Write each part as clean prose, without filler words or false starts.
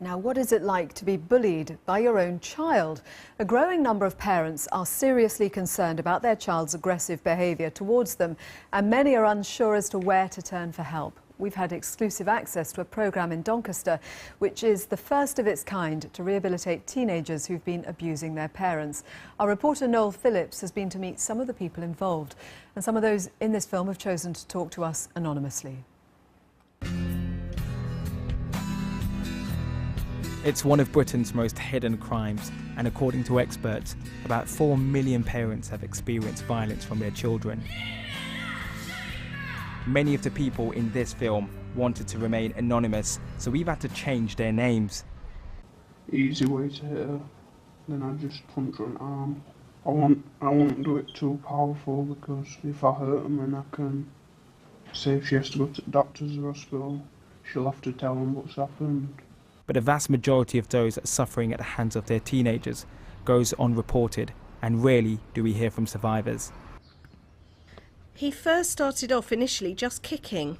Now, what is it like to be bullied by your own child? A growing number of parents are seriously concerned about their child's aggressive behaviour towards them, and many are unsure as to where to turn for help. We've had exclusive access to a programme in Doncaster, which is the first of its kind to rehabilitate teenagers who've been abusing their parents. Our reporter Noel Phillips has been to meet some of the people involved, and some of those in this film have chosen to talk to us anonymously. It's one of Britain's most hidden crimes, and according to experts, about 4 million parents have experienced violence from their children. Many of the people in this film wanted to remain anonymous, so we've had to change their names. Easy way to hit her, then I just punch her in the arm. I won't do it too powerful, because if I hurt them, then I can say if she has to go to the doctor's or hospital, she'll have to tell them what's happened. But a vast majority of those suffering at the hands of their teenagers goes unreported, and rarely do we hear from survivors. He first started off initially just kicking.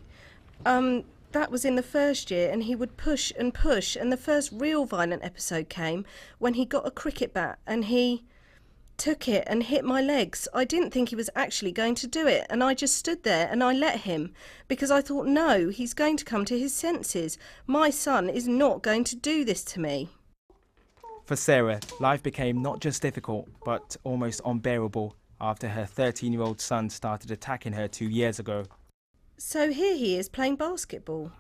That was in the first year, and he would push and push, and the first real violent episode came when he got a cricket bat and he took it and hit my legs. I didn't think he was actually going to do it, and I just stood there and I let him, because I thought, no, he's going to come to his senses. My son is not going to do this to me. For Sarah, life became not just difficult, but almost unbearable after her 13-year-old son started attacking her 2 years ago. So here he is playing basketball.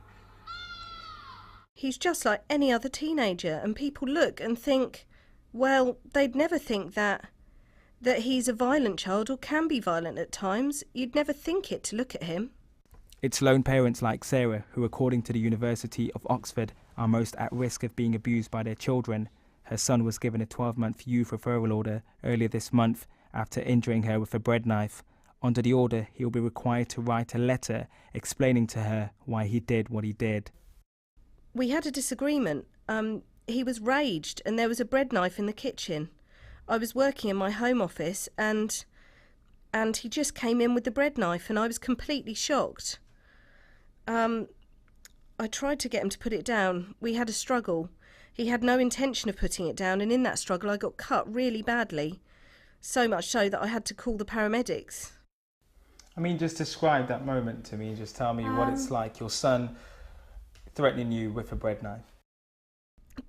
He's just like any other teenager, and people look and think, well, they'd never think that he's a violent child or can be violent at times. You'd never think it to look at him. It's lone parents like Sarah who, according to the University of Oxford, are most at risk of being abused by their children. Her son was given a 12-month youth referral order earlier this month after injuring her with a bread knife. Under the order, he will be required to write a letter explaining to her why he did what he did. We had a disagreement. He was raged and there was a bread knife in the kitchen. I was working in my home office and he just came in with the bread knife, and I was completely shocked. I tried to get him to put it down. We had a struggle. He had no intention of putting it down, and in that struggle I got cut really badly. So much so that I had to call the paramedics. I mean, just describe that moment to me. Just tell me what it's like, your son threatening you with a bread knife.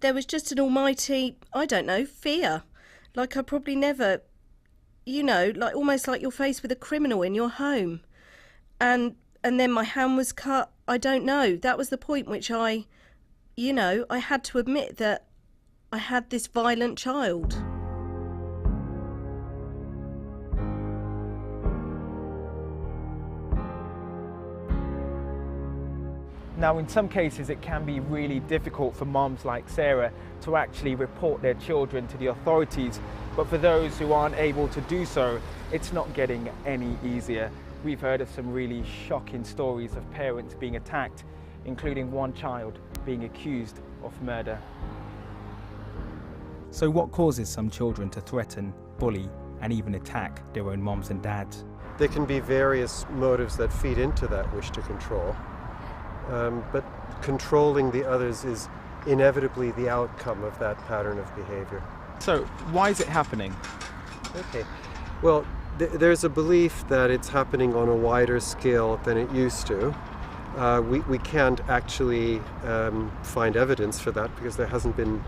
There was just an almighty, I don't know, fear. Like I probably never, like almost like you're faced with a criminal in your home. And then my hand was cut. I don't know. That was the point which I had to admit that I had this violent child. Now, in some cases, it can be really difficult for moms like Sarah to actually report their children to the authorities. But for those who aren't able to do so, it's not getting any easier. We've heard of some really shocking stories of parents being attacked, including one child being accused of murder. So what causes some children to threaten, bully, and even attack their own moms and dads? There can be various motives that feed into that wish to control. But controlling the others is inevitably the outcome of that pattern of behavior. So, why is it happening? Okay, well, there's a belief that it's happening on a wider scale than it used to. We can't actually find evidence for that because there hasn't been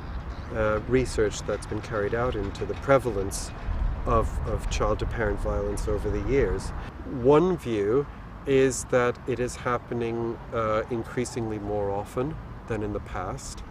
research that's been carried out into the prevalence of child-to-parent violence over the years. One view is that it is happening increasingly more often than in the past.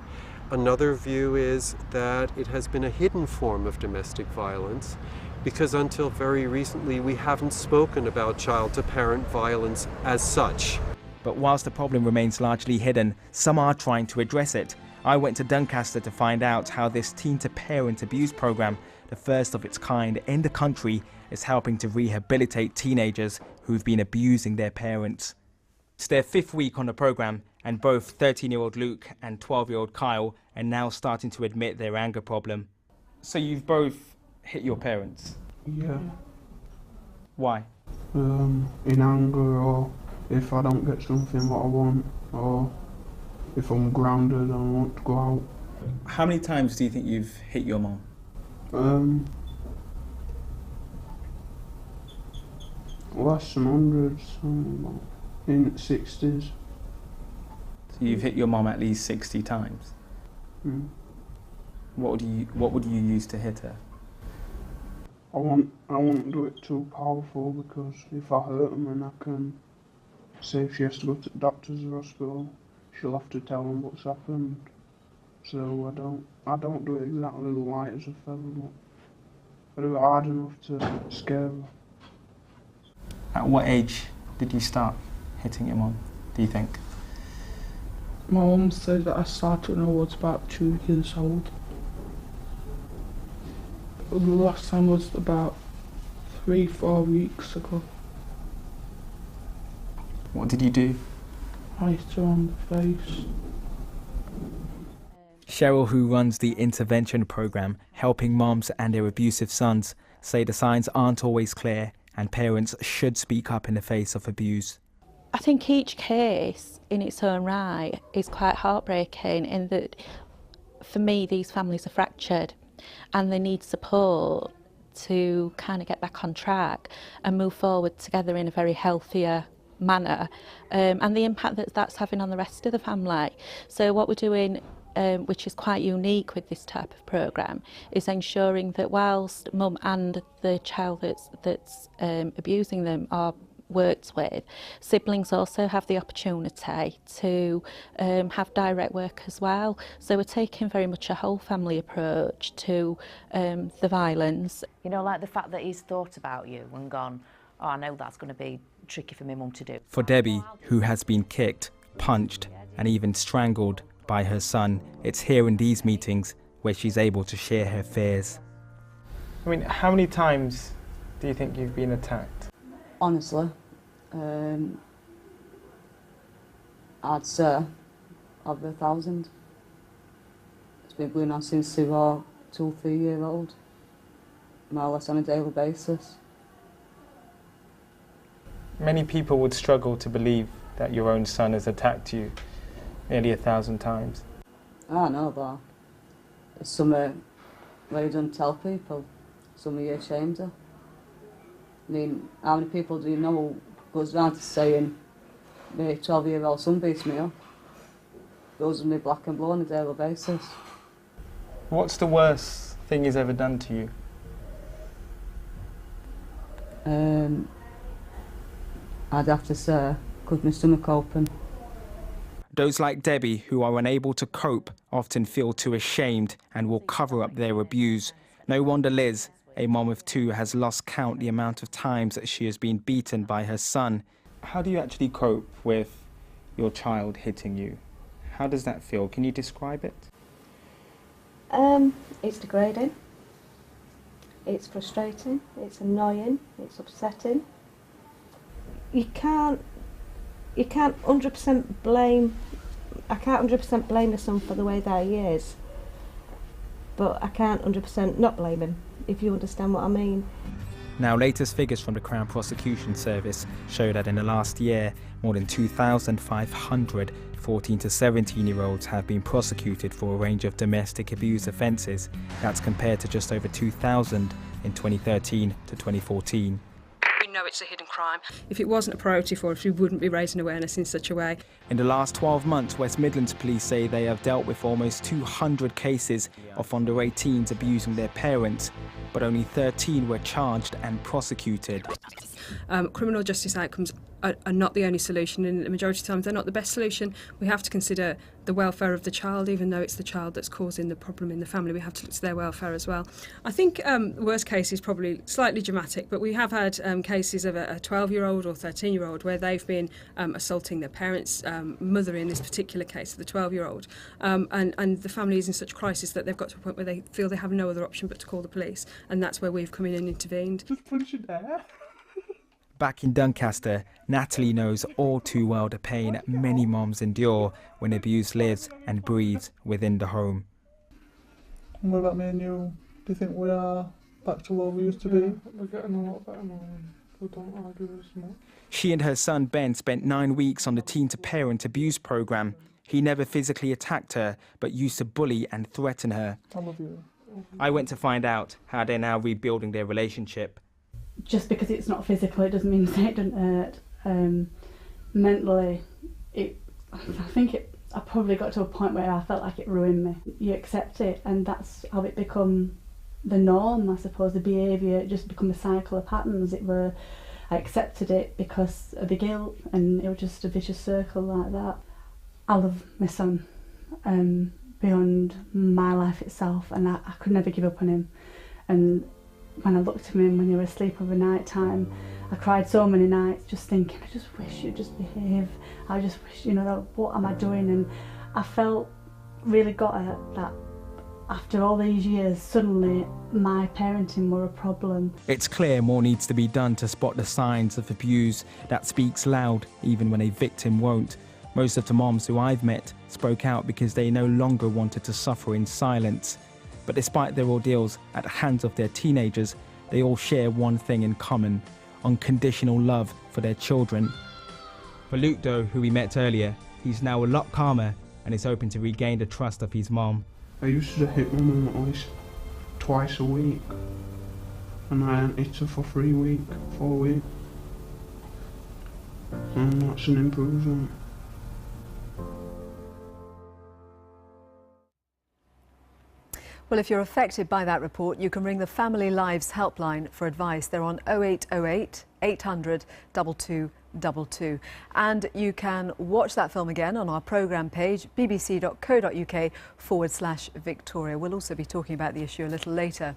Another view is that it has been a hidden form of domestic violence because until very recently we haven't spoken about child-to-parent violence as such. But whilst the problem remains largely hidden, some are trying to address it. I went to Doncaster to find out how this teen-to-parent abuse programme, the first of its kind in the country, is helping to rehabilitate teenagers who've been abusing their parents. It's their 5th week on the programme, and both 13-year-old Luke and 12-year-old Kyle are now starting to admit their anger problem. So you've both hit your parents? Yeah. Why? In anger, or if I don't get something what I want, or if I'm grounded and I want to go out. How many times do you think you've hit your mum? Less than hundreds, in the 60s. So you've hit your mum at least 60 times? Mm. What would you use to hit her? I won't do it too powerful, because if I hurt them, then I can say if she has to go to the doctor's or hospital, she'll have to tell them what's happened. So I don't do it exactly light as a feather, but I do it hard enough to scare her. At what age did you start hitting your mum, do you think? My mum said that I started when I was about 2 years old. But the last time was about 3-4 weeks ago. What did you do? I hit her on the face. Cheryl, who runs the intervention programme helping mums and their abusive sons, say the signs aren't always clear and parents should speak up in the face of abuse. I think each case in its own right is quite heartbreaking in that, for me, these families are fractured and they need support to kind of get back on track and move forward together in a very healthier manner, and the impact that that's having on the rest of the family. So what we're doing, which is quite unique with this type of programme, is ensuring that whilst mum and the child that's abusing them are worked with, siblings also have the opportunity to have direct work as well. So we're taking very much a whole family approach to the violence. You know, like the fact that he's thought about you and gone, oh, I know that's going to be tricky for my mum to do. For Debbie, who has been kicked, punched and even strangled by her son, it's here in these meetings where she's able to share her fears. I mean, how many times do you think you've been attacked? Honestly, I'd say over 1,000. It's been going on since they were 2 or 3 years old, more or less on a daily basis. Many people would struggle to believe that your own son has attacked you nearly 1,000 times. I know that. It's something where you don't tell people, something you're ashamed of. I mean, how many people do you know goes around to saying, my 12-year-old son beats me up? Goes with me black and blue on a daily basis. What's the worst thing he's ever done to you? I'd have to say, cut my stomach open. Those like Debbie, who are unable to cope, often feel too ashamed and will cover up their abuse. No wonder Liz, a mom of 2, has lost count the amount of times that she has been beaten by her son. How do you actually cope with your child hitting you? How does that feel? Can you describe it? It's degrading, it's frustrating, it's annoying, it's upsetting. You can't 100% blame, I can't 100% blame my son for the way that he is, but I can't 100% not blame him, if you understand what I mean. Now, latest figures from the Crown Prosecution Service show that in the last year, more than 2,500 14 to 17-year-olds have been prosecuted for a range of domestic abuse offences. That's compared to just over 2,000 in 2013 to 2014. We know it's a hidden crime. If it wasn't a priority for us, we wouldn't be raising awareness in such a way. In the last 12 months, West Midlands Police say they have dealt with almost 200 cases of under 18s abusing their parents, but only 13 were charged and prosecuted. Criminal justice outcomes are not the only solution, and the majority of times they're not the best solution. We have to consider the welfare of the child, even though it's the child that's causing the problem in the family. We have to look to their welfare as well. I think the worst case is probably slightly dramatic, but we have had cases of a 12-year-old or 13-year-old where they've been assaulting their parents' mother in this particular case of the 12-year-old, and the family is in such crisis that they've got to a point where they feel they have no other option but to call the police, and that's where we've come in and intervened. Just punch it there. Back in Doncaster, Natalie knows all too well the pain many moms endure when abuse lives and breathes within the home. What about me and you? Do you think we are back to where we used to be? We're getting a lot better now. We don't argue as much. She and her son Ben spent 9 weeks on the Teen to Parent abuse programme. He never physically attacked her, but used to bully and threaten her. I love you. I went to find out how they're now rebuilding their relationship. Just because it's not physical, it doesn't mean that it doesn't hurt. Mentally, I probably got to a point where I felt like it ruined me. You accept it, and that's how it become the norm, I suppose. The behaviour, it just become a cycle of patterns. I accepted it because of the guilt, and it was just a vicious circle like that. I love my son beyond my life itself, and I could never give up on him. And when I looked at him when he was asleep over night time, I cried so many nights just thinking, I just wish you'd just behave. I just wish, what am I doing? And I felt really got it that after all these years, suddenly my parenting were a problem. It's clear more needs to be done to spot the signs of abuse that speaks loud even when a victim won't. Most of the moms who I've met spoke out because they no longer wanted to suffer in silence. But despite their ordeals at the hands of their teenagers, they all share one thing in common: unconditional love for their children. For Luke, though, who we met earlier, he's now a lot calmer and is hoping to regain the trust of his mom. I used to hit my mum at least twice a week, and I hadn't hit her for 4 weeks. And that's an improvement. Well, if you're affected by that report, you can ring the Family Lives helpline for advice. They're on 0808 800 2222. And you can watch that film again on our programme page, bbc.co.uk/Victoria. We'll also be talking about the issue a little later.